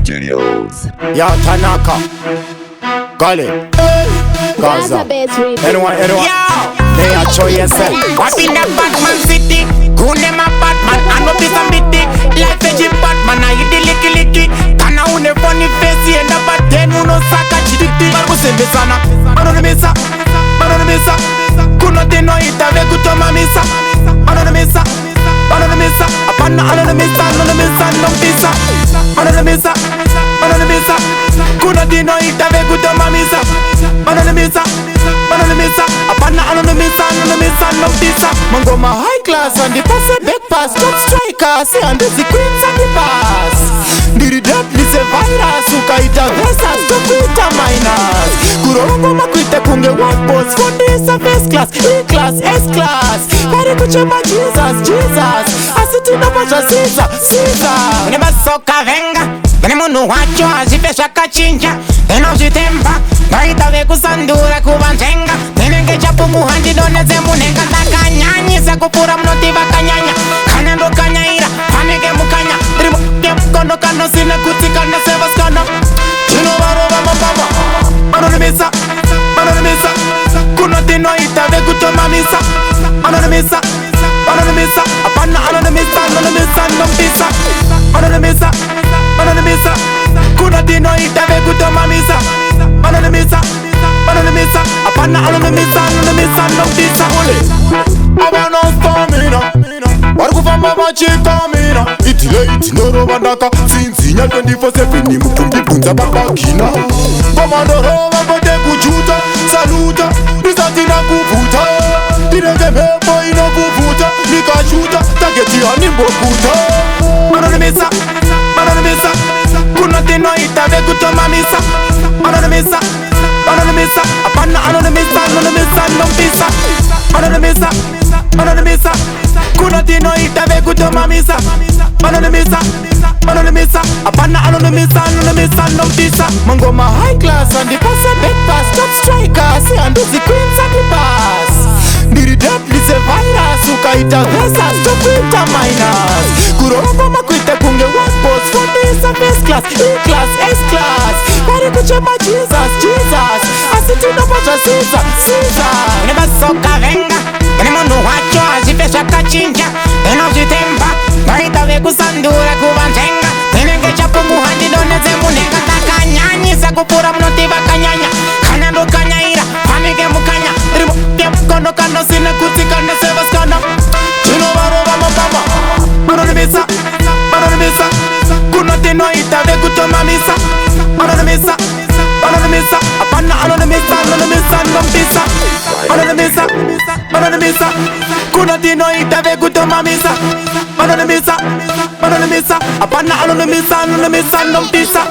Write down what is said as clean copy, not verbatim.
Studios. Yo, Tanaka, Gully, Gaza. Anyone? Yo, They are show yourself. what in the Batman city? Who name a Batman? I know this a bitty. Like a Jeep Batman, I hit the licky licky. Kana une funny face, and up at 10 uno saka chiditi. Baru sembe sana, mano mesa, kuno teno itave kutoma misa. Mano mesa, apana ano mesa, no pisa. Mano mesa, kuno teno itave kutoma misa. Mano mesa, apana ano mesa, no pisa. Mangoma high class and the pass a back pass. Top striker, see and the queens and the pass. Did that lise virus, ukaita versus, tokuita minus. Kurongo makuita kunge one boss for this a first class, E class, S class. Kari kuchema Jesus. Asiti na pasha Caesar. Mune basoka venga, mune munu wacho azifesha kachinja. Tena ujitemba, naitave kusandura kubanjenga. Tenenge chapu muhandi doneze munenga. Takanyanyisa kupura mnotiva kanyanya. Kanando kanyaira, panege mukanya. Rimu ke mkono kano sine kutika na sevas kana. Chino barova mambama. Mano mesa, kuno tino itave kutoma misa. Mano mesa, apana ano mesa, no pisa. Mano mesa, kuno tino itave kutoma misa. Mano mesa, apana ano mesa, no pisa. Abana stamina, warikufamba vachikamina. Itile vandaka sinzinya 24/7 mukumbibvunza babagina. Komandorova ngote kujuta, saluta, risatina kuvuta. Direke mhepo inokuvuta, nikashuta, tageti hanimbokuta. Mano mesa, kuno tino itave kutoma misa. Mano mesa, apana ano mesa, no pisa. Mano mesa, kuno tino itave kutoma misa. Mano mesa, apana ano mesa, no pisa. Mangoma high class and the pass a back pass. Top striker, see and the queens and the pass. Did that lise virus, ukaita versus, tokuita minus. Kurongo makuita kunge one boss for this a first class, E class, S class. Kari kuchema Jesus. Asiti na pasha Caesar. Mune basoka venga, mune munu wacho azifesha kachinja. Tena ujitemba, naitave kusandura kubanjenga. Tenenge chapu muhandi doneze munenga. Takanyanyisa kupura mnotiva kanyanya. Kanando kanyaira, panege mukanya. Rimu ke mkono kano sine kutika na sevas kana. Chino barova mambama. Mano mesa, kuno tino itave kutoma misa. Mano mesa, apana ano mesa, no pisa. Mano mesa, kuno tino itave kutoma misa. Mano mesa, apana ano mesa, no pisa.